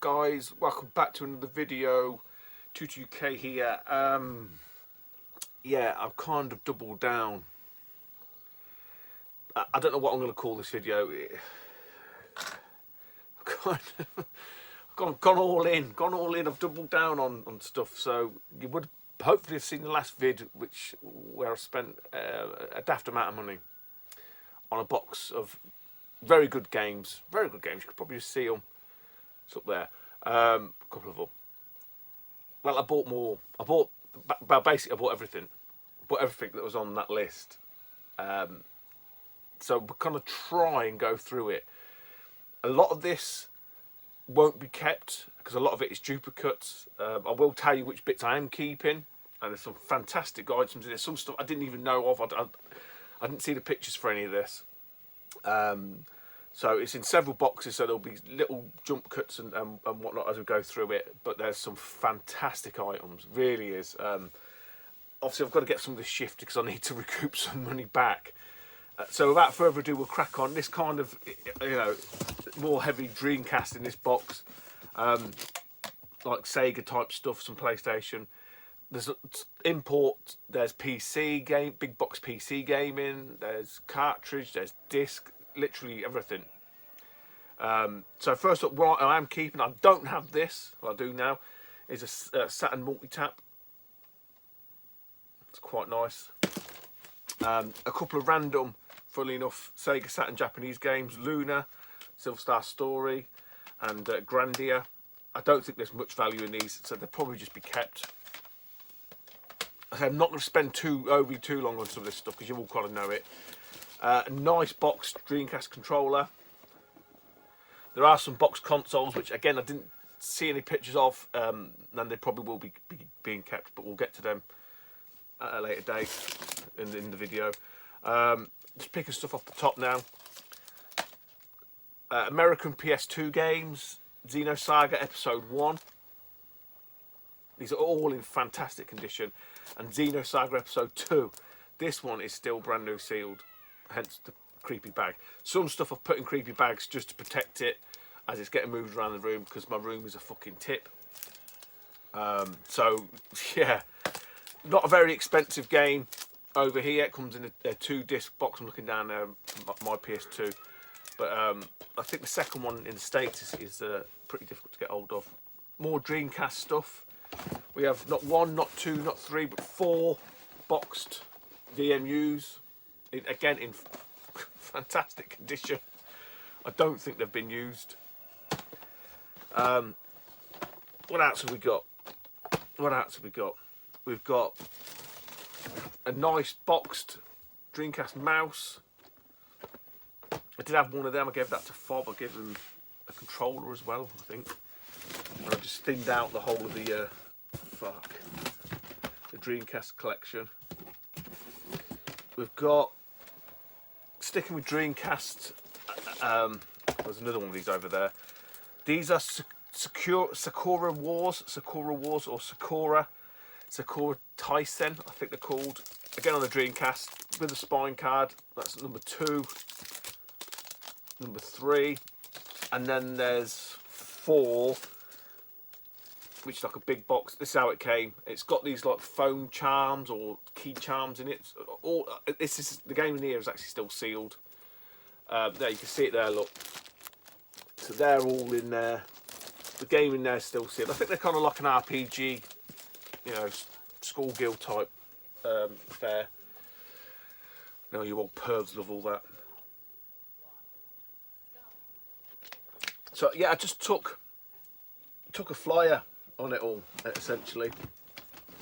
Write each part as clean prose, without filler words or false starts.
guys, welcome back to another video. 22k here. Yeah, I've kind of doubled down. I don't know what I'm going to call this video. I've kind of gone all in. I've doubled down on stuff. So you would hopefully have seen the last vid, where I spent a daft amount of money on a box of very good games. You could probably see them. It's up there. A couple of them. Well, I bought more. Basically, I bought everything. Bought everything that was on that list. So we're going to try and go through it. A lot of this won't be kept because a lot of it is duplicates. I will tell you which bits I am keeping, and there's some fantastic items in there. Some stuff I didn't even know of. I didn't see the pictures for any of this. So it's in several boxes, so there'll be little jump cuts and whatnot as we go through it. But there's some fantastic items, really is. Obviously, I've got to get some of this shifted because I need to recoup some money back. So without further ado, we'll crack on. This kind of, more heavy Dreamcast in this box, like Sega type stuff, some PlayStation. There's import. There's PC game, big box PC gaming. There's cartridge. There's disc. Literally everything. So first up, what I am keeping, I don't have this, what I do now, is a Saturn multi-tap. It's quite nice. A couple of random, funnily enough, Sega Saturn Japanese games, Luna, Silver Star Story, and Grandia. I don't think there's much value in these, so they'll probably just be kept. I'm not going to spend overly too long on some of this stuff because you all kind of know it. A nice boxed Dreamcast controller. There are some boxed consoles, which again I didn't see any pictures of, and they probably will be being kept, but we'll get to them at a later date in the video. Just picking stuff off the top now. American PS2 games, Xenosaga Episode 1. These are all in fantastic condition. And Xenosaga Episode 2. This one is still brand new sealed. Hence the creepy bag. Some stuff I've put in creepy bags just to protect it as it's getting moved around the room because my room is a fucking tip. So yeah, not a very expensive game over here. It comes in a 2-disc box. I'm looking down there, my PS2, but I think the second one in the States is pretty difficult to get hold of. More Dreamcast stuff. We have not 1, not 2, not 3, but 4 boxed VMUs. Again, in fantastic condition. I don't think they've been used. What else have we got? We've got a nice boxed Dreamcast mouse. I did have one of them. I gave that to Fob. I gave him a controller as well, I think. And I just thinned out the whole of the Dreamcast collection. We've got, sticking with Dreamcast, there's another one of these over there. These are Sakura Wars or Sakura Taisen, I think they're called. Again on the Dreamcast with a spine card. That's number 2, number 3, and then there's 4, which is like a big box. This is how it came. It's got these like phone charms or key charms in it. This is the game in here is actually still sealed. There you can see it there. Look, so they're all in there. The game in there is still sealed. I think they're kind of like an RPG, school guild type fair. You old pervs love all that. So yeah, I just took a flyer on it all, essentially.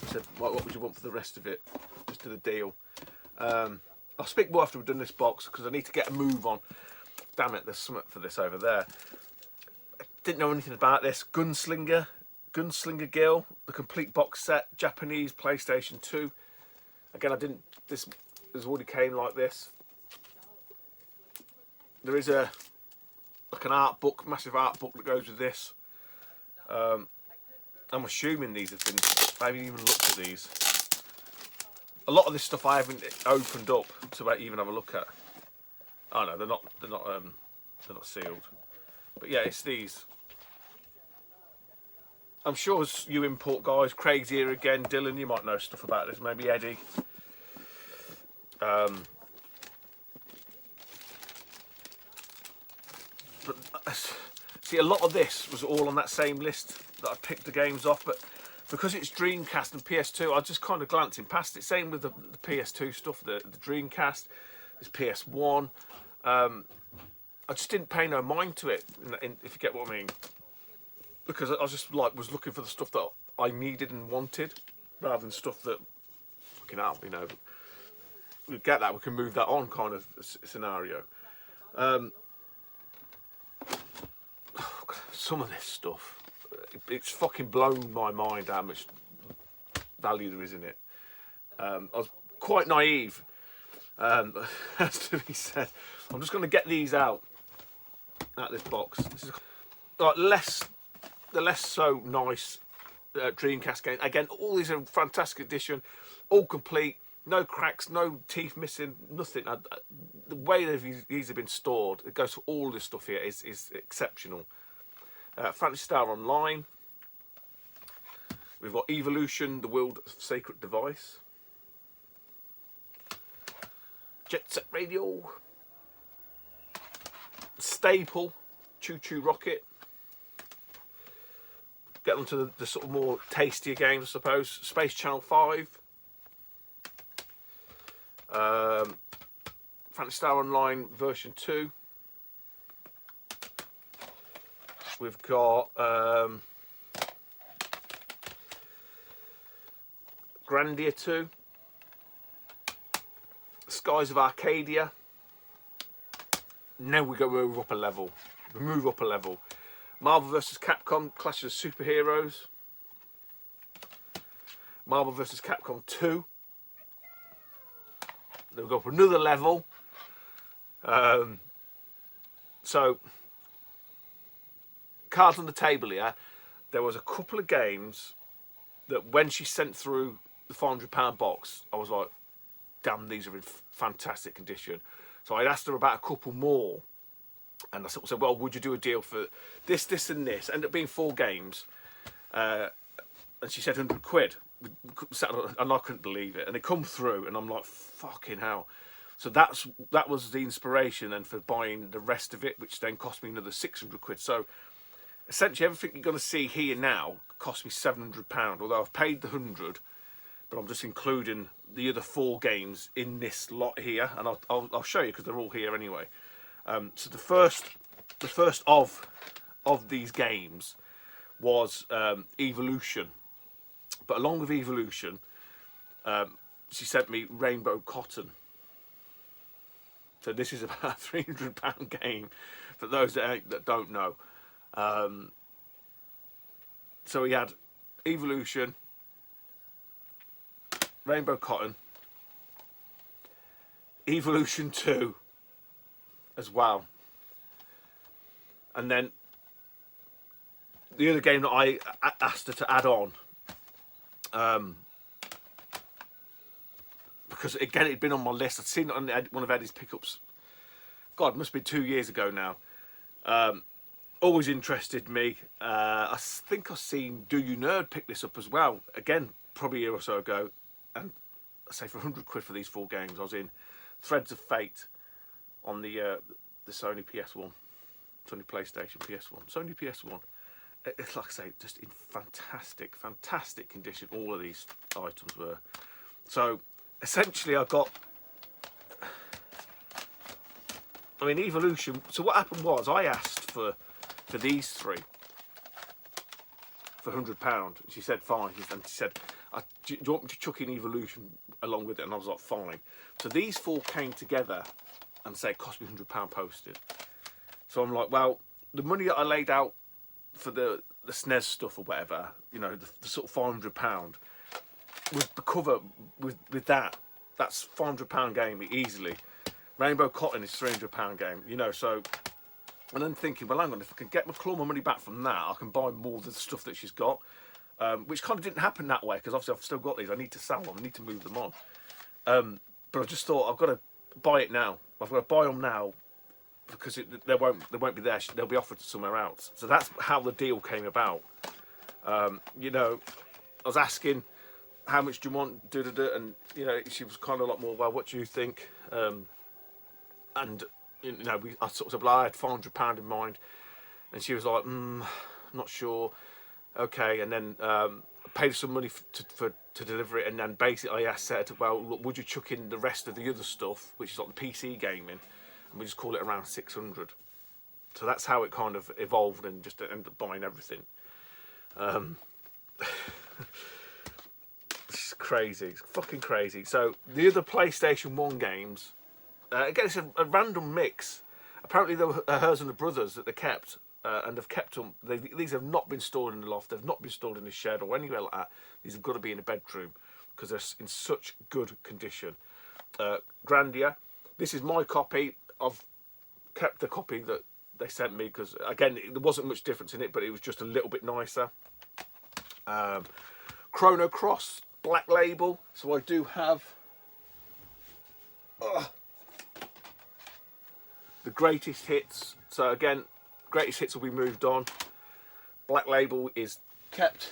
I said, what would you want for the rest of it? Just did a deal. I'll speak more after we've done this box because I need to get a move on. Damn it, there's something for this over there. I didn't know anything about this. Gunslinger Girl, the complete box set, Japanese, PlayStation 2. Again, this already came like this. There is like an art book, massive art book that goes with this. I'm assuming these have been, I haven't even looked at these. A lot of this stuff I haven't opened up to even have a look at. Oh no, they're not sealed. But yeah, it's these. I'm sure as you import guys, Craig's here again, Dylan, you might know stuff about this, maybe Eddie. But see, a lot of this was all on that same list that I picked the games off, but because it's Dreamcast and PS2, I just kind of glancing past it. Same with the PS2 stuff, the Dreamcast, there's PS1. I just didn't pay no mind to it, if you get what I mean. Because I was just like was looking for the stuff that I needed and wanted, rather than stuff that fucking hell, you know. We get that, we can move that on kind of scenario. Some of this stuff, it's fucking blown my mind how much value there is in it. I was quite naive, has to be said. I'm just going to get these out this box. This is like the less so nice Dreamcast game. Again, all these are fantastic edition, all complete, no cracks, no teeth missing, nothing. The way these have been stored, it goes for all this stuff here, is exceptional. Fantasy Star Online. We've got Evolution, the World Sacred Device. Jet Set Radio. Staple, Choo Choo Rocket. Get on to the sort of more tastier games, I suppose. Space Channel 5. Fantasy Star Online version 2. We've got Grandia 2. Skies of Arcadia. Now we move up a level. We move up a level. Marvel vs. Capcom Clash of Superheroes. Marvel vs. Capcom 2. Then we go up another level. So, cards on the table here. There was a couple of games that when she sent through the £500 box, I was like, damn, these are in fantastic condition. So I asked her about a couple more. And I said, well, would you do a deal for this, this and this? Ended up being 4 games. And she said 100 quid. And I couldn't believe it. And it come through and I'm like, fucking hell. So that was the inspiration then for buying the rest of it, which then cost me another 600 quid. So essentially everything you're going to see here now cost me £700. Although I've paid the 100, but I'm just including the other 4 games in this lot here. And I'll show you because they're all here anyway. So the first of these games was Evolution, but along with Evolution, she sent me Rainbow Cotton. So this is about a £300 game for those that don't know. So we had Evolution, Rainbow Cotton, Evolution 2 as well, and then the other game that I asked her to add on, because again it'd been on my list. I'd seen it on one of Eddie's pickups. God, it must be 2 years ago now. Always interested me. I think I've seen Do You Nerd pick this up as well. Again, probably a year or so ago, and I say for 100 quid for these 4 games. I was in Threads of Fate on the Sony PS1, Sony PlayStation PS1, Sony PS1. It's like I say, just in fantastic condition. All of these items were. So essentially, I got. I mean, Evolution. So what happened was, I asked for these 3 for £100. She said fine, and she said, "Do you want me to chuck in Evolution along with it?" And I was like, fine. So these 4 came together and say it cost me £100 posted. So I'm like, well, the money that I laid out for the SNES stuff or whatever, you know, the sort of £500 was the cover with that. That's £500 game easily. Rainbow Cotton is £300 game, you know. So, and then thinking, well, hang on, if I can claw my money back from that, I can buy more of the stuff that she's got, which kind of didn't happen that way because obviously I've still got these. I need to sell them. I need to move them on. But I just thought I've got to buy it now. I've got to buy them now because they won't be there. They'll be offered to somewhere else. So that's how the deal came about. You know, I was asking, how much do you want, and you know, she was kind of a lot more, well, what do you think? And you know, I sort of said, well, I had £400 in mind, and she was like, not sure. Okay, and then paid some money to deliver it, and then basically I said, well, look, would you chuck in the rest of the other stuff, which is like the PC gaming, and we just call it around 600. So that's how it kind of evolved, and just ended up buying everything. It's crazy, it's fucking crazy. So the other PlayStation 1 games, again, it's a random mix. Apparently they were hers and the brothers that they kept, and they've kept them. These have not been stored in the loft, they've not been stored in the shed or anywhere like that. These have got to be in a bedroom because they're in such good condition. Grandia, this is my copy. I've kept the copy that they sent me because, again, there wasn't much difference in it, but it was just a little bit nicer. Chrono Cross, Black Label. So I do have the greatest hits. So again, greatest hits will be moved on. Black Label is kept.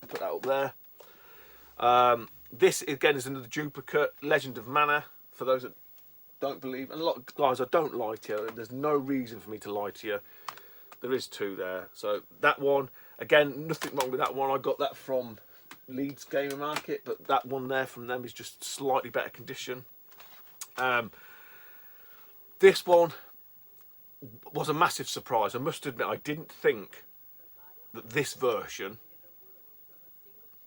Put that up there. This again is another duplicate. Legend of Mana, for those that don't believe. And a lot of guys, I don't lie to you. There's no reason for me to lie to you. There is two there. So that one, again, nothing wrong with that one. I got that from Leeds Gamer Market, but that one there from them is just slightly better condition. This one was a massive surprise. I must admit, I didn't think that this version,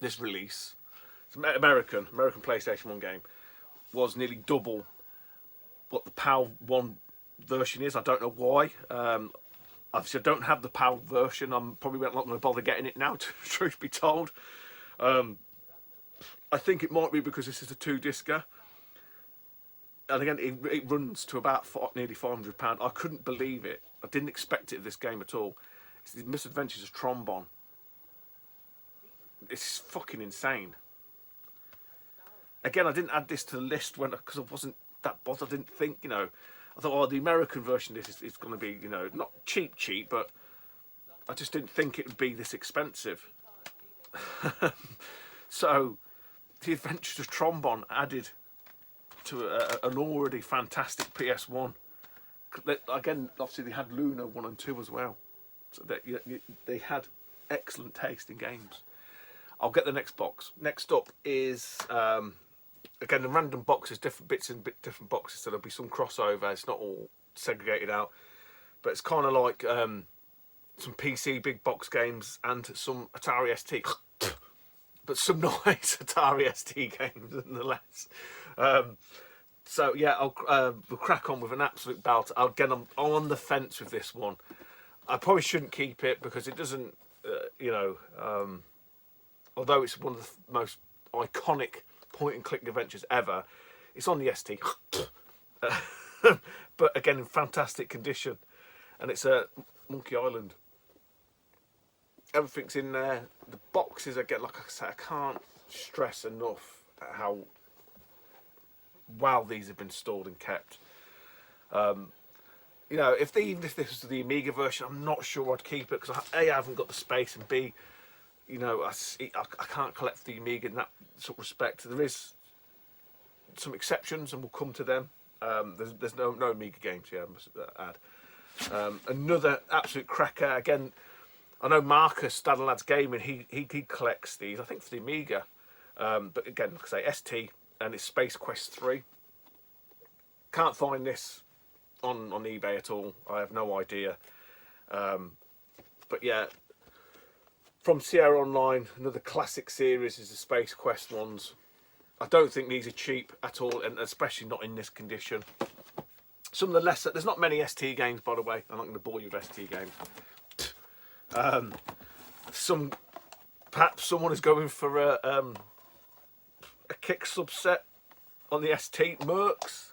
this release, it's American PlayStation 1 game, was nearly double what the PAL 1 version is. I don't know why. Obviously, I don't have the PAL version. I'm probably not going to bother getting it now, truth be told. I think it might be because this is a 2-discer. And again, it runs to about nearly £500. I couldn't believe it. I didn't expect it of this game at all. It's the Misadventures of Trombone. It's fucking insane. Again, I didn't add this to the list because I wasn't that bothered. I didn't think, you know, I thought, oh, the American version of this is going to be, you know, not cheap, but I just didn't think it would be this expensive. So, the Adventures of Trombone added to an already fantastic PS1. Again, obviously they had Luna 1 and 2 as well. So they had excellent taste in games. I'll get the next box. Next up is, again, the random boxes, different bits in different boxes, so there'll be some crossover. It's not all segregated out, but it's kind of like some PC big box games and some Atari ST, but some nice Atari ST games nonetheless. So yeah, we'll crack on with an absolute belt. Again, I'm on the fence with this one. I probably shouldn't keep it because it doesn't, you know, although it's one of the most iconic point-and-click adventures ever, it's on the ST. But again, in fantastic condition. And it's a Monkey Island. Everything's in there. The boxes, again, like I said, I can't stress enough how well these have been stored and kept. You know, even if this was the Amiga version, I'm not sure I'd keep it because A, I haven't got the space, and B, you know, I can't collect the Amiga in that sort of respect. There is some exceptions, and we'll come to them. There's no Amiga games here, I must add. Another absolute cracker. Again, I know Marcus, Dad and Lads Gaming, he collects these, I think for the Amiga. But again, like I say, ST, and it's Space Quest 3. Can't find this on eBay at all. I have no idea. But yeah, from Sierra Online, another classic series is the Space Quest ones. I don't think these are cheap at all, and especially not in this condition. Some of the lesser, there's not many ST games, by the way. I'm not going to bore you with ST games. Perhaps someone is going for a kick subset on the ST Mercs,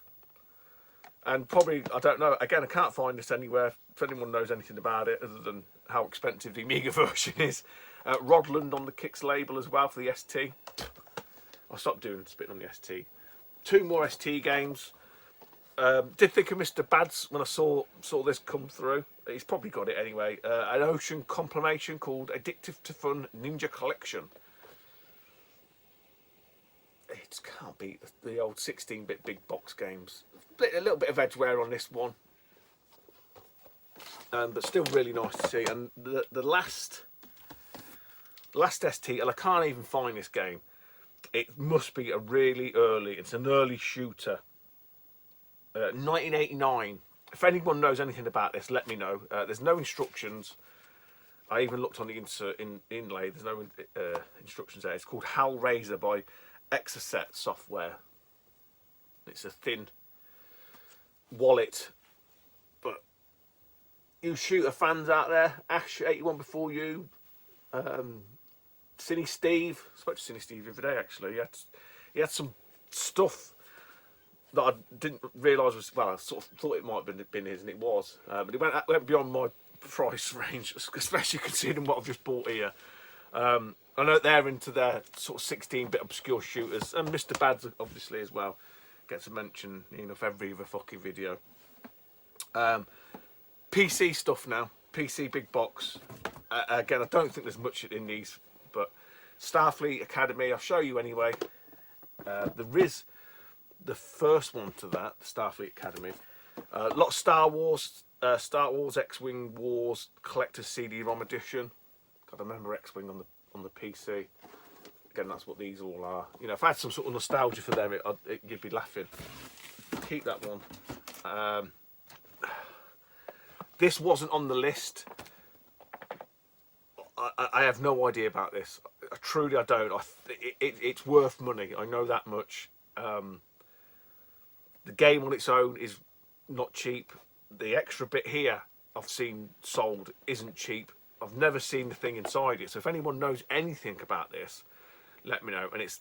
and probably, I don't know, again, I can't find this anywhere. If anyone knows anything about it other than how expensive the Amiga version is. Rodland on the Kicks label as well for the ST. I'll stop doing spitting on the ST. Two more ST games. Did think of Mr. Bads when I saw this come through. He's probably got it anyway. An Ocean compilation called Addictive to Fun Ninja Collection. It can't beat the old 16-bit big box games. A little bit of edge wear on this one, but still really nice to see. And the last ST, and I can't even find this game. It must be a really early. It's an early shooter. 1989. If anyone knows anything about this, let me know. There's no instructions. I even looked on the insert inlay. There's no instructions there. It's called Hellraiser by Exocet Software. It's a thin wallet, but you shooter fans out there, Ash81 before you, Cine Steve. I spoke to Cine Steve the other day actually. He had some stuff that I didn't realise was, well, I sort of thought it might have been his, and it was, but it went beyond my price range, especially considering what I've just bought here. I know they're into their sort of 16-bit obscure shooters, and Mr. Bads obviously as well gets a mention in every other fucking video. PC stuff now, PC big box. Again, I don't think there's much in these, but Starfleet Academy, I'll show you anyway. There is the first one to that, Starfleet Academy. A lot of Star Wars X-Wing Wars Collector's CD-ROM edition. God, I remember X-Wing on the PC. Again, that's what these all are. You know, if I had some sort of nostalgia for them, you'd be laughing. Keep that one. This wasn't on the list. I have no idea about this. I don't. It's worth money. I know that much. The game on its own is not cheap. The extra bit here I've seen sold isn't cheap. I've never seen the thing inside it. So if anyone knows anything about this, let me know. And it's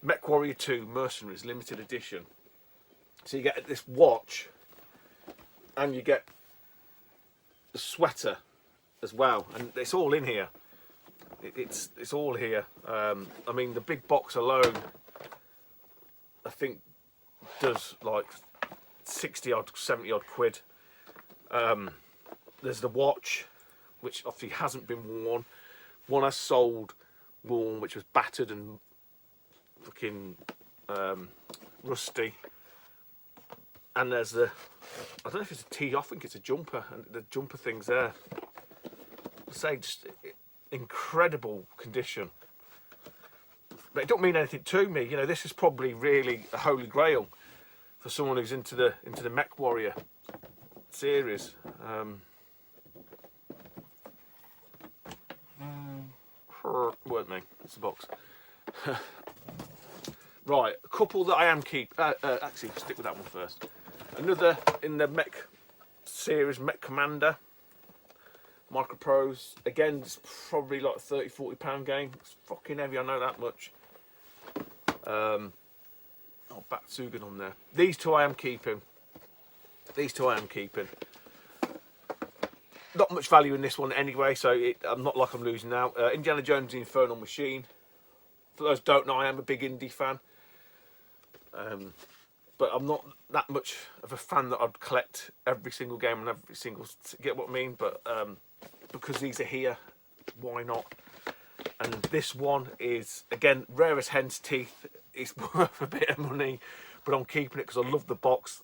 MechWarrior 2 Mercenaries Limited Edition. So you get this watch, and you get the sweater as well, and it's all in here. It's all here. I mean, the big box alone, I think, does like 60 odd, 70 odd quid. There's the watch, which obviously hasn't been worn. One has sold worn, which was battered and fucking rusty. And there's the, I don't know if it's a tee off, I think it's a jumper, and the jumper thing's there. I say, just incredible condition. But it don't mean anything to me. You know, this is probably really a holy grail for someone who's into the MechWarrior series. Weren't me. It's the box. Right, a couple that I am actually, stick with that one first. Another in the Mech series, Mech Commander. Micro Pros. Again, it's probably like a £30–40 game. It's fucking heavy, I know that much. Oh, Batsugan on there. These two I am keeping. Not much value in this one anyway, so I'm not like I'm losing now. Indiana Jones The Infernal Machine. For those who don't know, I am a big indie fan. But I'm not that much of a fan that I'd collect every single game and every single... Get what I mean? But because these are here, why not? And this one is, again, rare as hen's teeth. It's worth a bit of money, but I'm keeping it because I love the box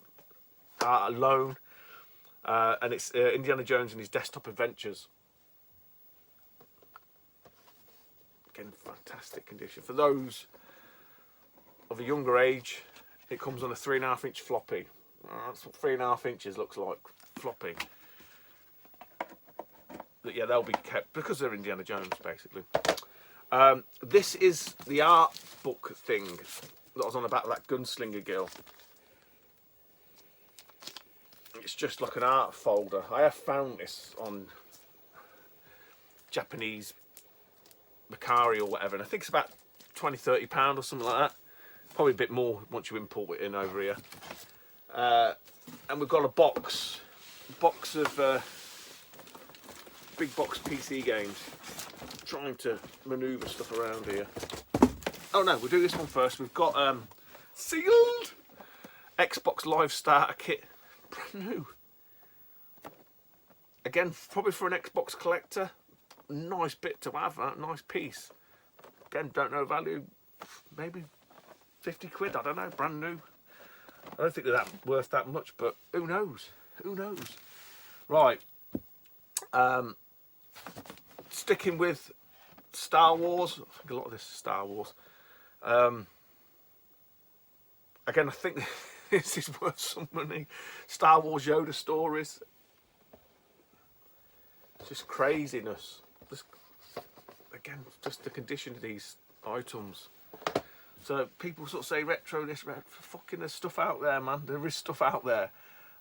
alone. And it's Indiana Jones and his Desktop Adventures. Again, fantastic condition. For those of a younger age, it comes on a 3.5-inch floppy. That's what 3.5 inches looks like, floppy. But yeah, they'll be kept because they're Indiana Jones, basically. This is the art book thing that I was on about, that gunslinger girl. It's just like an art folder. I have found this on Japanese Mercari or whatever, and I think it's about £20–30 or something like that. Probably a bit more once you import it in over here. And we've got a box of big box PC games. Trying to manoeuvre stuff around here. Oh no, we'll do this one first. We've got sealed Xbox Live Starter Kit, brand new. Again, probably for an Xbox collector, nice bit to have, that nice piece. Again, don't know value, maybe 50 quid, I don't know, brand new. I don't think they're that worth that much, but who knows? Who knows? Right. Sticking with Star Wars. I think a lot of this is Star Wars. Again, I think this is worth some money. Star Wars Yoda stories. It's just craziness. Again, just the condition of these items. So people sort of say retro this, fucking there's stuff out there, man. There is stuff out there.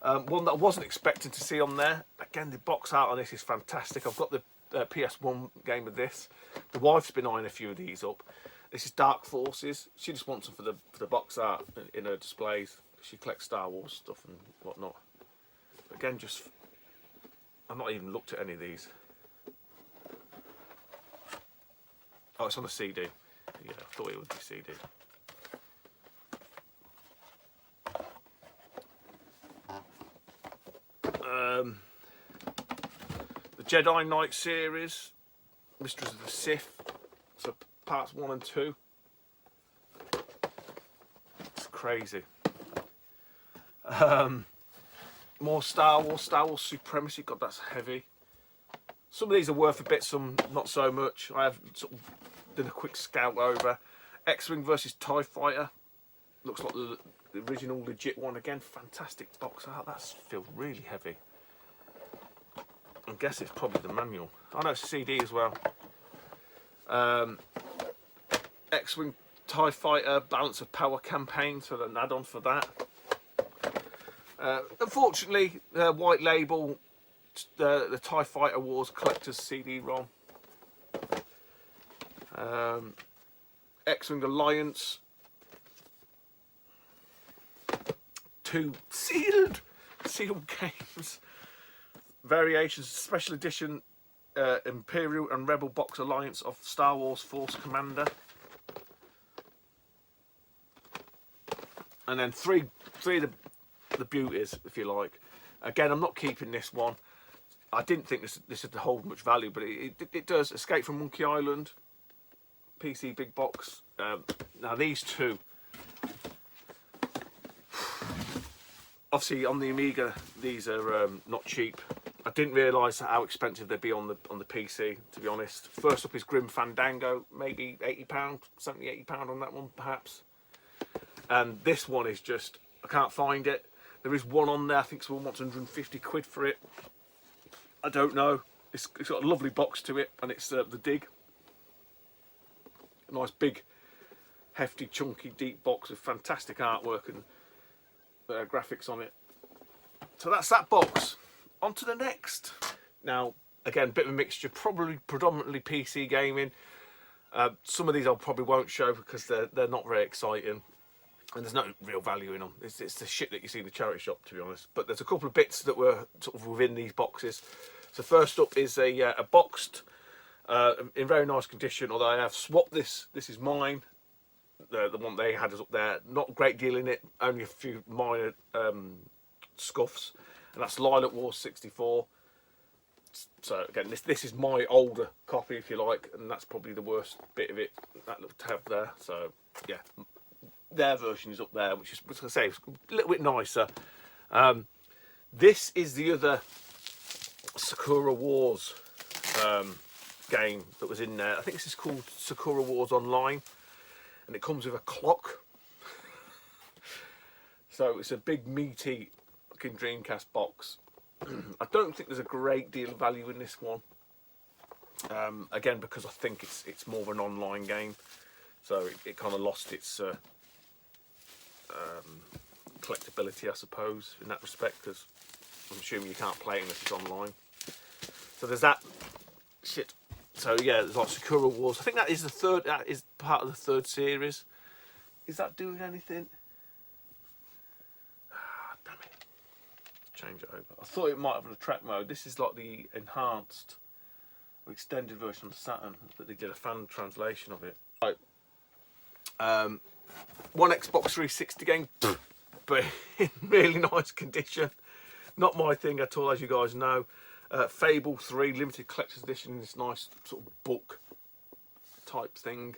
One that I wasn't expecting to see on there. Again, the box art on this is fantastic. I've got the PS1 game of this. The wife's been eyeing a few of these up. This is Dark Forces. She just wants them for the box art in her displays. She collects Star Wars stuff and whatnot. Again, just I've not even looked at any of these. Oh, it's on a CD. Yeah, I thought it would be CD. The Jedi Knight series, Mistress of the Sith, so parts 1 and 2. It's crazy. More Star Wars Supremacy. God, that's heavy. Some of these are worth a bit, some not so much. I have sort of done a quick scout over. X-Wing versus TIE Fighter. Looks like the original legit one again. Fantastic box art. That feels really heavy. I guess it's probably the manual. Oh no, it's a CD as well. X-Wing TIE Fighter Balance of Power campaign, so an add-on for that. Unfortunately, white label, the TIE Fighter Wars Collector's CD-ROM. X-Wing Alliance. 2 sealed games. Variations, special edition Imperial and Rebel Box Alliance of Star Wars Force Commander. And then three of the beauties, if you like. Again, I'm not keeping this one. I didn't think this would hold much value, but it does. Escape from Monkey Island, PC big box. Now these two, obviously on the Amiga, these are not cheap. I didn't realise how expensive they'd be on the PC, to be honest. First up is Grim Fandango, maybe £80, £70, £80 on that one, perhaps. And this one is just, I can't find it. There is one on there, I think someone wants 150 quid for it. I don't know. It's got a lovely box to it, and it's the Dig. A nice big, hefty, chunky, deep box with fantastic artwork and graphics on it. So that's that box. On to the next. Now, again, bit of a mixture, probably predominantly PC gaming. Some of these I probably won't show because they're not very exciting. And there's no real value in them. It's the shit that you see in the charity shop, to be honest. But there's a couple of bits that were sort of within these boxes. So first up is a boxed, in very nice condition, although I have swapped this. This is mine. The one they had is up there. Not a great deal in it, only a few minor scuffs. And that's Lilac Wars 64. So again, this is my older copy, if you like, and that's probably the worst bit of it that looked to have there. So yeah, their version is up there, which is, as I say, it's a little bit nicer. This is the other Sakura Wars game that was in there. I think this is called Sakura Wars Online, and it comes with a clock. So it's a big meaty fucking Dreamcast box. I don't think there's a great deal of value in this one. Again, because I think it's more of an online game, so it kind of lost its collectability, I suppose, in that respect, because I'm assuming you can't play it unless it's online. So there's that shit. So yeah, there's like Sakura Wars. I think that is the third. That is part of the third series. Is that doing anything? Ah, damn it! Change it over. I thought it might have a track mode. This is like the enhanced or extended version of Saturn, but they did a fan translation of it. Right. One Xbox 360 game. but in really nice condition. Not my thing at all, as you guys know. Fable 3 limited collector's edition in this nice sort of book type thing.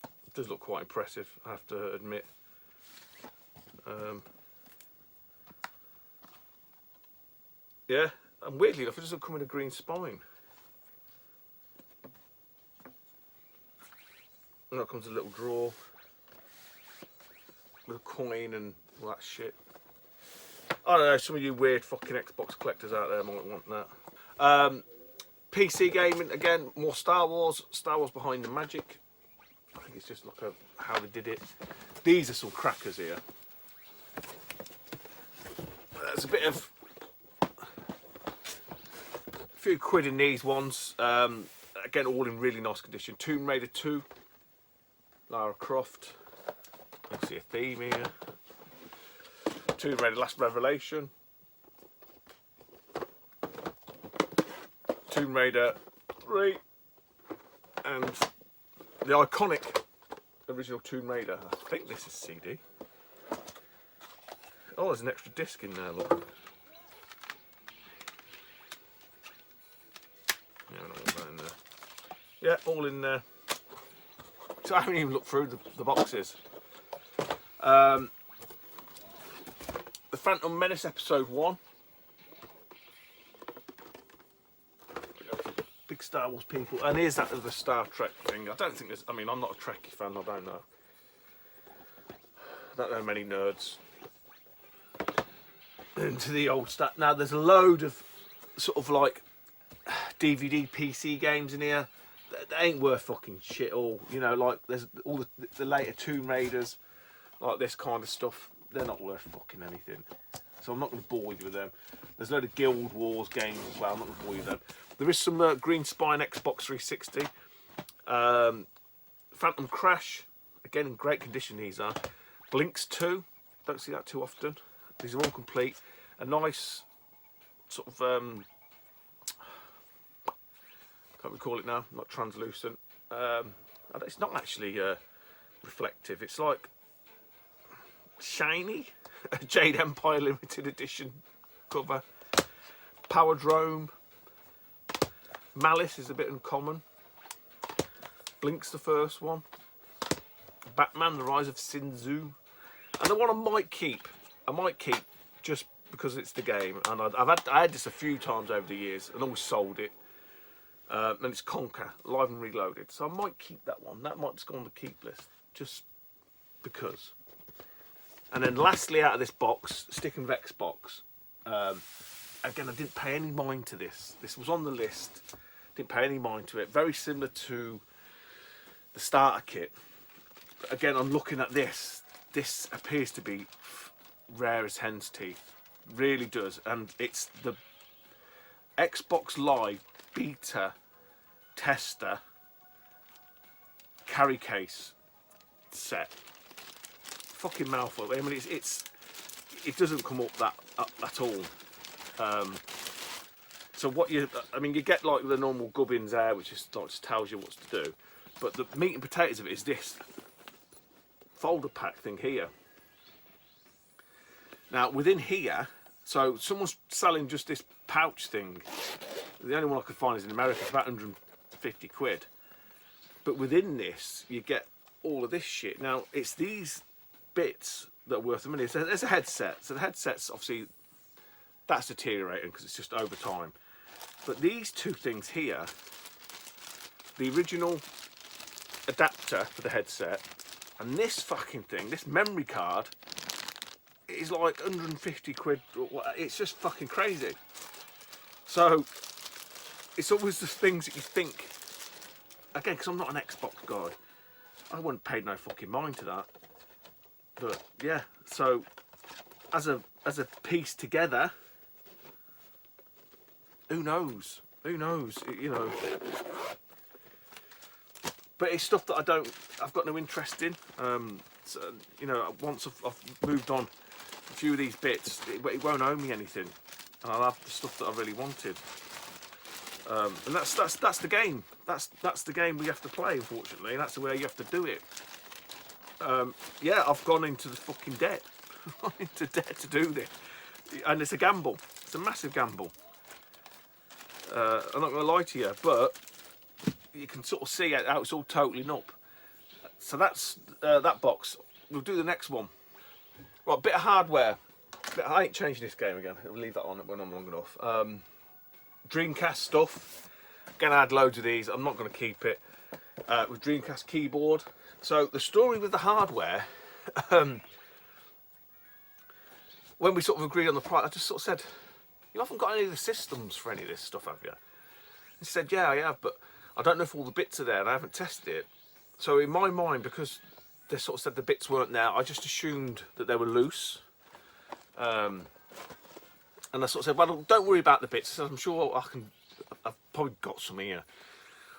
It does look quite impressive, I have to admit. Yeah, and weirdly enough, it doesn't come in a green spine. And that comes a little drawer with a coin and all that shit. I don't know, some of you weird fucking Xbox collectors out there might want that. PC gaming, again, more Star Wars Behind the Magic. I think it's just like how they did it. These are some crackers here. There's a bit of a few quid in these ones. Again, all in really nice condition. Tomb Raider 2, Lara Croft. You can see a theme here. Tomb Raider Last Revelation. Tomb Raider 3. And the iconic original Tomb Raider. I think this is CD. Oh, there's an extra disc in there, look. Yeah, all that in there. Yeah, all in there. So I haven't even looked through the boxes. The Phantom Menace Episode 1. Big Star Wars people. And here's that other Star Trek thing. I don't think there's... I mean, I'm not a Trekkie fan, I don't know. I don't know many nerds into the old stuff. Now, there's a load of sort of like DVD PC games in here. They ain't worth fucking shit all. You know, like there's all the later Tomb Raiders, like this kind of stuff. They're not worth fucking anything. So I'm not going to bore you with them. There's a load of Guild Wars games as well. I'm not going to bore you with them. There is some Green Spine Xbox 360. Phantom Crash. Again, in great condition these are. Blinks 2. Don't see that too often. These are all complete. A nice sort of... can't recall it now. Not translucent. It's not actually reflective. It's like... shiny. A Jade Empire limited edition cover. Powerdrome. Malice is a bit uncommon. Blink's the first one. Batman: The Rise of Sinzu. And the one I might keep just because it's the game. And I had this a few times over the years and always sold it. And it's Conquer, Live and Reloaded. So I might keep that one. That might just go on the keep list, just because. And then lastly, out of this box, Stick and Vex box. Again, I didn't pay any mind to this. This was on the list. Didn't pay any mind to it. Very similar to the starter kit. But again, I'm looking at this. This appears to be rare as hen's teeth. Really does. And it's the Xbox Live Beta Tester carry case set. Fucking mouthful. I mean, it doesn't come up that up at all. So what you get like the normal gubbins there, which just tells you what to do. But the meat and potatoes of it is this folder pack thing here. Now within here, so someone's selling just this pouch thing. The only one I could find is in America. It's about 150 quid. But within this, you get all of this shit. Now it's these bits that are worth the money. So there's a headset. So the headset's obviously that's deteriorating because it's just over time. But these two things here, the original adapter for the headset and this fucking thing, this memory card, is like 150 quid. It's just fucking crazy. So it's always the things that you think, again, because I'm not an Xbox guy, I wouldn't pay no fucking mind to that. But yeah, so as a piece together, who knows? Who knows? You know. But it's stuff that I've got no interest in. So, you know, once I've moved on a few of these bits, it won't owe me anything, and I'll have the stuff that I really wanted. And that's the game. That's the game we have to play. Unfortunately, that's the way you have to do it. yeah, I've gone into the fucking debt. I've gone into debt to do this. And it's a gamble. It's a massive gamble. I'm not going to lie to you, but you can sort of see how it's all totaling up. So that's that box. We'll do the next one. Right, bit of hardware. I ain't changing this game again. I'll leave that on when I'm long enough. Dreamcast stuff. Again, I had loads of these. I'm not going to keep it. With Dreamcast keyboard. So the story with the hardware, when we sort of agreed on the price, I just sort of said, "You haven't got any of the systems for any of this stuff, have you?" He said, "Yeah, I have, but I don't know if all the bits are there, and I haven't tested it." So in my mind, because they sort of said the bits weren't there, I just assumed that they were loose. And I sort of said, "Well, don't worry about the bits. I'm sure I've probably got some here,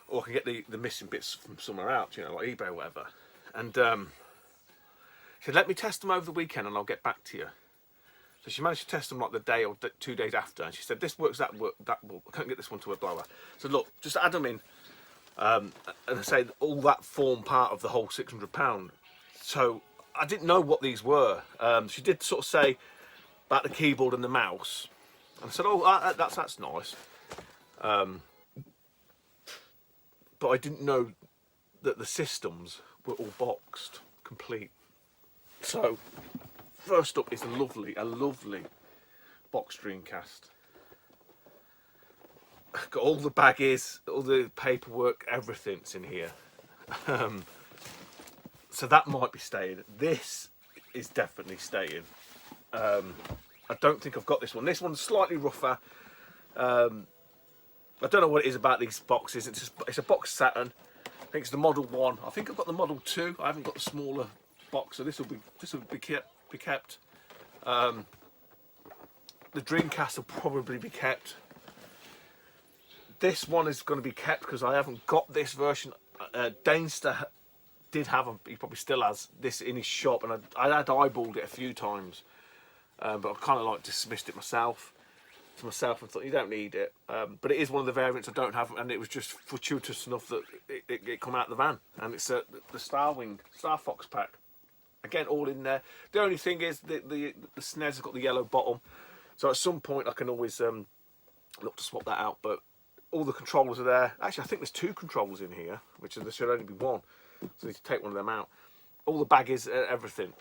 or I can get the missing bits from somewhere else, you know, like eBay or whatever." And she said, "Let me test them over the weekend, and I'll get back to you." So she managed to test them like the day or 2 days after, and she said, "This works, that will. I can't get this one to a blower." So look, just add them in, and I say all that form part of the whole £600. So I didn't know what these were. She did sort of say about the keyboard and the mouse, and I said, "Oh, that's nice," but I didn't know that the systems were all boxed, complete. So first up is a lovely box Dreamcast. Got all the baggies, all the paperwork, everything's in here. So that might be staying. This is definitely staying. I don't think I've got this one. This one's slightly rougher. I don't know what it is about these boxes. It's a box Saturn. I think it's the Model 1. I think I've got the Model 2. I haven't got the smaller box, so this will be kept. The Dreamcast will probably be kept. This one is going to be kept because I haven't got this version. Dainster did have, he probably still has, this in his shop, and I had eyeballed it a few times, but I kind of like dismissed it myself. To myself, and thought, you don't need it. But it is one of the variants I don't have, and it was just fortuitous enough that it come out of the van, and it's the Star Fox pack. Again, all in there. The only thing is the SNES has got the yellow bottom, so at some point I can always look to swap that out. But all the controllers are there. Actually, I think there's 2 controllers in here, which there should only be 1. So I need to take one of them out. All the baggies, everything.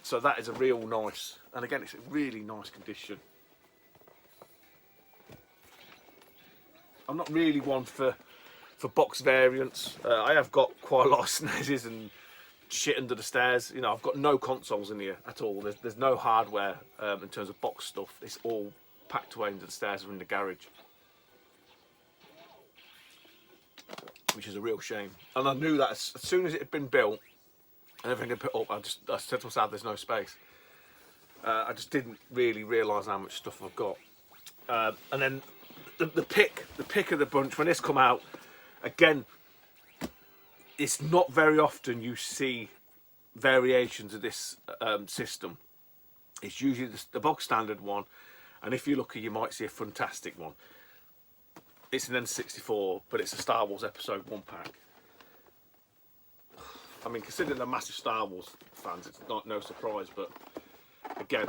So that is a real nice, and again, it's a really nice condition. I'm not really one for box variants. I have got quite a lot of SNESes and shit under the stairs. You know, I've got no consoles in here at all. There's no hardware in terms of box stuff. It's all packed away under the stairs or in the garage, which is a real shame. And I knew that as soon as it had been built and everything had put up, I said to myself, "There's no space." I just didn't really realise how much stuff I've got. And then the pick of the bunch, when this come out, again, it's not very often you see variations of this system. It's usually the bog standard one, and if you're lucky you might see a fantastic one. It's an N64, but it's a Star Wars Episode 1 pack. I mean, considering they're massive Star Wars fans, it's no surprise, but again,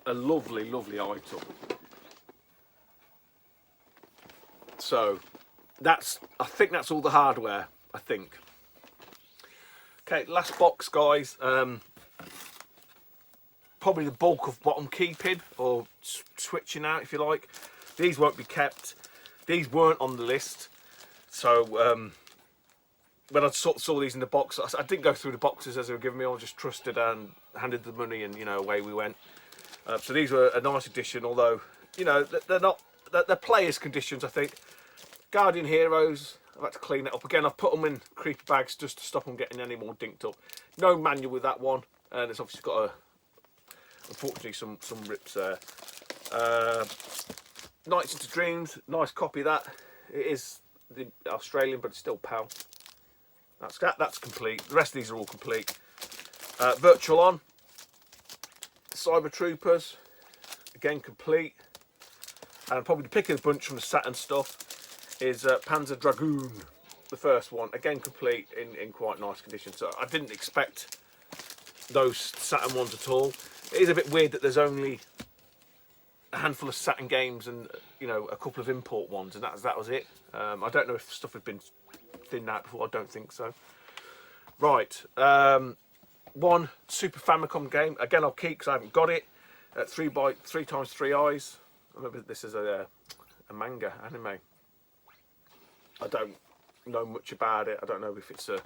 a lovely item. So I think that's all the hardware, I think. Okay, last box, guys. Probably the bulk of what I'm keeping, or switching out, if you like. These won't be kept. These weren't on the list. So when I saw these in the box, I didn't go through the boxes as they were giving me. I just trusted and handed the money, and, you know, away we went. So these were a nice addition, although, you know, they're players' conditions, I think. Guardian Heroes, I've had to clean it up again. I've put them in creepy bags just to stop them getting any more dinked up. No manual with that one, and it's obviously got unfortunately some rips there. Nights into Dreams, nice copy of that. It is the Australian, but it's still PAL. That's complete. The rest of these are all complete. Virtual On, Cyber Troopers, again complete. And probably the pick of the bunch from the Saturn stuff is Panzer Dragoon. the first one, again complete in quite nice condition. So I didn't expect those Saturn ones at all. It is a bit weird that there's only a handful of Saturn games and, you know, a couple of import ones, and that was it. I don't know if stuff had been thinned out before. I don't think so. Right, one Super Famicom game. Again, I'll keep because I haven't got it. 3x3 eyes. I remember this is a manga anime. I don't know much about it. I don't know if it's a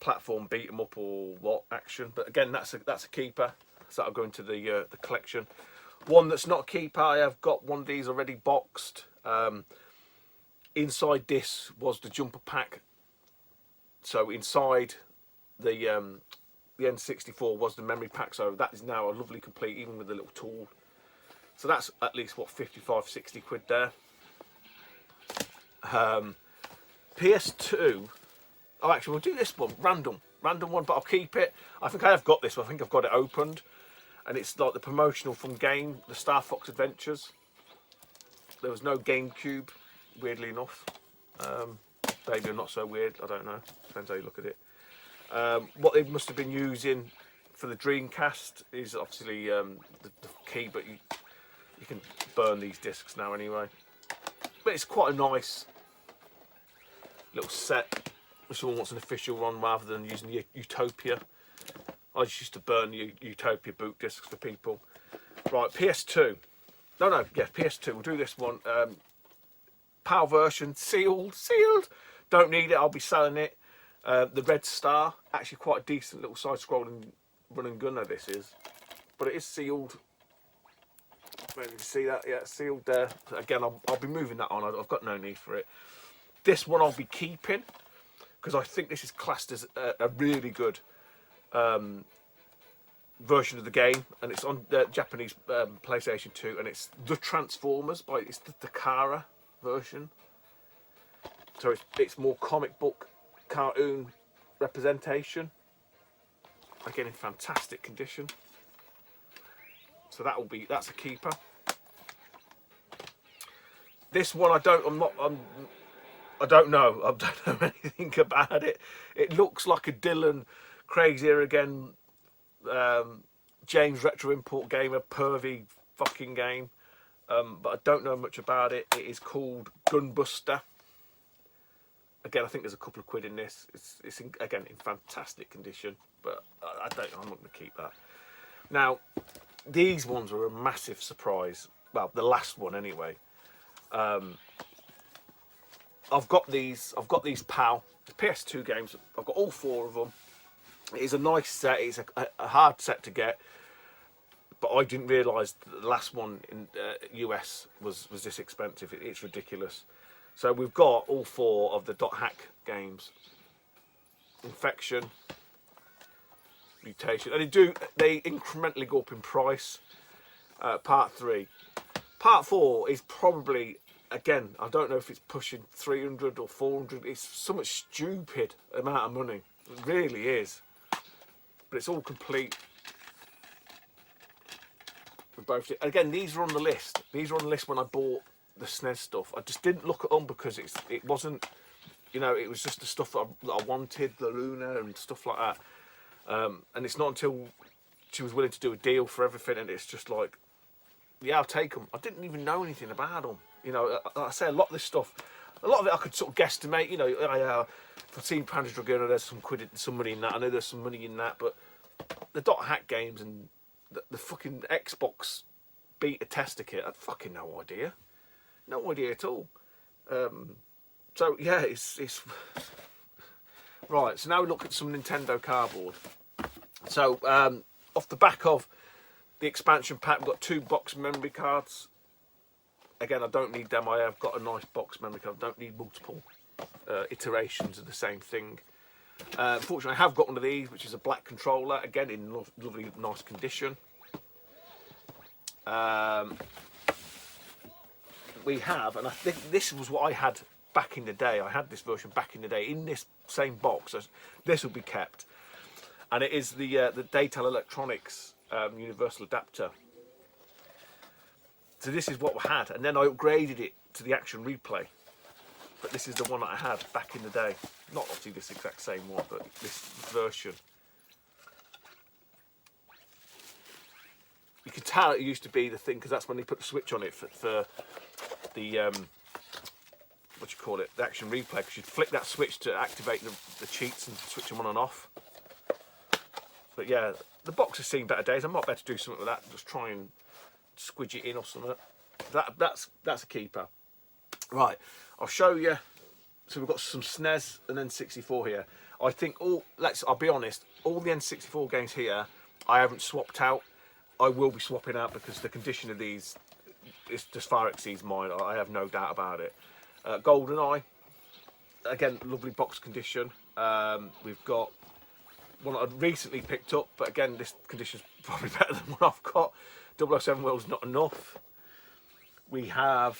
platform beat 'em up or what action. But again, that's a keeper. So that'll go into the collection. One that's not a keeper. I have got one of these already boxed. Inside this was the jumper pack. So inside the N64 was the memory pack. So that is now a lovely complete, even with the little tool. So that's at least what, 55, 60 quid there. PS2. Oh, actually, we'll do this one random one, but I'll keep it. I think I have got this one. I think I've got it opened, and it's like the promotional from Game, the Star Fox Adventures. There was no GameCube, weirdly enough. Maybe not so weird. I don't know. Depends how you look at it. What they must have been using for the Dreamcast is obviously the key, but you can burn these discs now anyway. But it's quite a nice little set. If someone wants an official one rather than using the Utopia. I just used to burn the Utopia boot discs for people. Right, PS2. No, yeah, PS2. We'll do this one. PAL version, sealed. Don't need it. I'll be selling it. The Red Star, actually quite a decent little side-scrolling run and gunner. This is, but it is sealed. Maybe you see that? Yeah, sealed there. So again, I'll be moving that on. I've got no need for it. This one I'll be keeping because I think this is classed as a really good version of the game, and it's on the Japanese PlayStation 2, and it's the Transformers it's the Takara version. So it's more comic book cartoon representation. Again, in fantastic condition. So that's a keeper. This one I don't know anything about it. It looks like a Dylan Craig's Here Again James Retro Import Gamer pervy fucking game. But I don't know much about it. It is called Gunbuster. Again, I think there's a couple of quid in this. It's again in fantastic condition, but I'm not going to keep that. Now, these ones were a massive surprise. Well, the last one anyway. I've got these PAL, the PS2 games. I've got all 4 of them. It is a nice set. It's a hard set to get, but I didn't realise that the last one in US was this expensive. It's ridiculous. So we've got all 4 of the .hack games. Infection, Mutation, and they incrementally go up in price. Part 3. Part 4 is probably, again, I don't know if it's pushing 300 or 400. It's so much stupid amount of money. It really is. But it's all complete. With both. Again, these are on the list. These are on the list when I bought the SNES stuff. I just didn't look at them because it wasn't, you know, it was just the stuff that I wanted, the Luna and stuff like that. And it's not until she was willing to do a deal for everything, and it's just like, yeah, I'll take them. I didn't even know anything about them. You know, like I say, a lot of this stuff, a lot of it I could sort of guesstimate. You know, if I've seen Panzer Dragoon, there's some money in that. I know there's some money in that, but the .hack games and the fucking Xbox beta tester kit, I had fucking no idea. No idea at all. So yeah, it's right. So now we look at some Nintendo cardboard. So off the back of the expansion pack, we've got 2 box memory cards. Again, I don't need them. I have got a nice box memory card. I don't need multiple iterations of the same thing. Unfortunately, I have got one of these, which is a black controller. Again, in lovely, nice condition. We have, and I think this was what I had back in the day. I had this version back in the day in this same box. So this will be kept, and it is the Daytel Electronics universal adapter. So this is what we had, and then I upgraded it to the Action Replay. but this is the one that I had back in the day. Not obviously this exact same one, but this version. You could tell it used to be the thing, because that's when they put the switch on it for the what you call it, the action replay, because you'd flick that switch to activate the cheats and switch them on and off. But yeah, the box has seen better days. I might better do something with that, just try and squidge it in or something. That's a keeper. Right, I'll show you. So we've got some SNES and N64 here. I think I'll be honest, all the N64 games here I haven't swapped out. I will be swapping out because the condition of these is just far exceeds mine. I have no doubt about it. GoldenEye, again, lovely box condition. We've got one that I've recently picked up, but again, this condition is probably better than what I've got. 007 Wheel's not enough. We have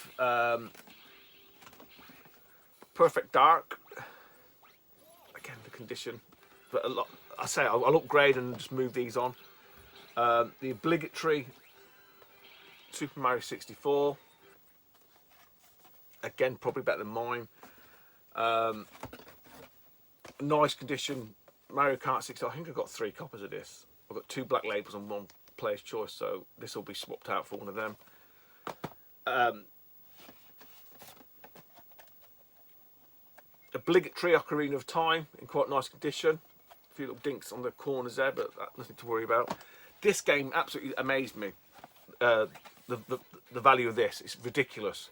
Perfect Dark. Again, the condition, but a lot. I say I'll upgrade and just move these on. The obligatory Super Mario 64. Again, probably better than mine. Nice condition Mario Kart 64. I think I've got 3 copies of this. I've got 2 black labels and 1 player's choice, so this will be swapped out for one of them. Obligatory Ocarina of Time in quite nice condition. A few little dinks on the corners there, but nothing to worry about. This game absolutely amazed me. The value of this, it's ridiculous.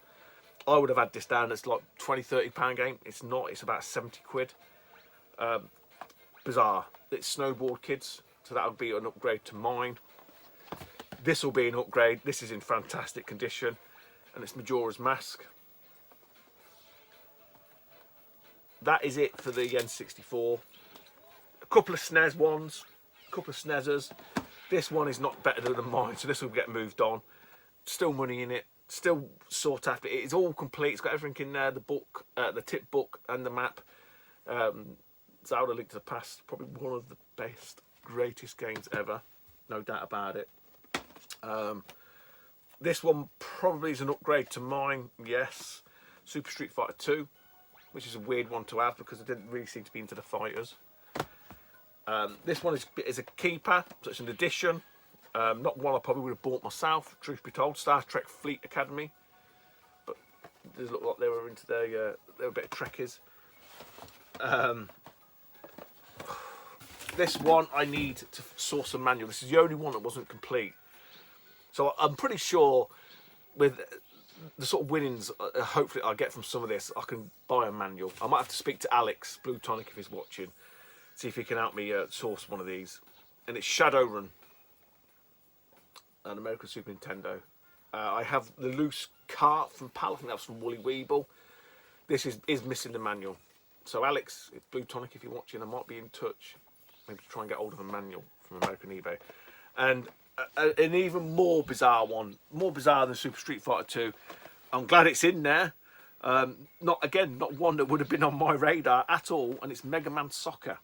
I would have had this down as like £20–30 game. It's not, it's about 70 quid. Bizarre. It's Snowboard Kids, so that would be an upgrade to mine. This will be an upgrade. This is in fantastic condition, and it's Majora's Mask. That is it for the N64. A couple of SNES ones, a couple of SNESers. This one is not better than mine, so this will get moved on. Still money in it, still sought after. It is all complete. It's got everything in there, the book, the tip book and the map. Zelda Link to the Past, probably one of the best, greatest games ever, no doubt about it. This one probably is an upgrade to mine, yes. Super Street Fighter 2, which is a weird one to have because I didn't really seem to be into the fighters. This one is a keeper, so it's an addition. Not one I probably would have bought myself, truth be told. Star Trek Fleet Academy, but they look like they were into they were a bit of Trekkies. This one I need to source a manual. This is the only one that wasn't complete, so I'm pretty sure with the sort of winnings hopefully I get from some of this, I can buy a manual. I might have to speak to Alex Blue Tonic if he's watching, see if he can help me source one of these. And it's Shadowrun, an American Super Nintendo. I have the loose cart from PAL. I think that was from Wooly Weeble. This is missing the manual. So Alex, Blue Tonic, if you're watching, I might be in touch. Maybe try and get hold of a manual from American eBay. And an even more bizarre one, more bizarre than Super Street Fighter 2. I'm glad it's in there. Not one that would have been on my radar at all, and it's Mega Man Soccer.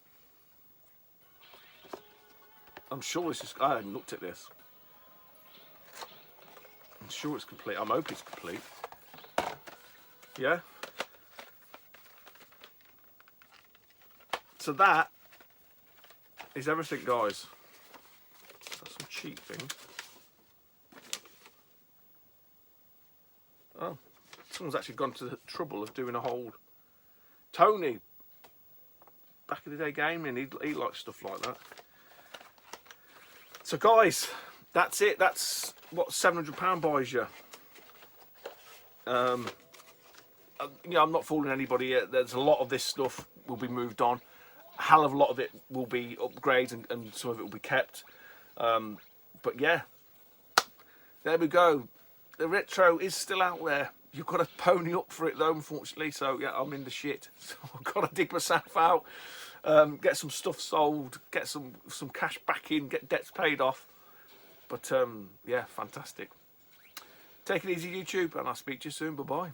I'm sure this is, I haven't looked at this. I'm sure it's complete. I'm hoping it's complete. Yeah. So that is everything, guys. That's some cheap things. Oh, someone's actually gone to the trouble of doing a whole Tony. Back in the day gaming, he likes stuff like that. So guys, that's it. That's what £700 buys you. You know, I'm not fooling anybody yet. There's a lot of this stuff will be moved on. A hell of a lot of it will be upgrades, and some of it will be kept. But yeah, there we go. The retro is still out there. You've got to pony up for it though, unfortunately. So yeah, I'm in the shit. So I've got to dig myself out, get some stuff sold, get some cash back in, get debts paid off. But yeah, fantastic. Take it easy, YouTube, and I'll speak to you soon. Bye bye.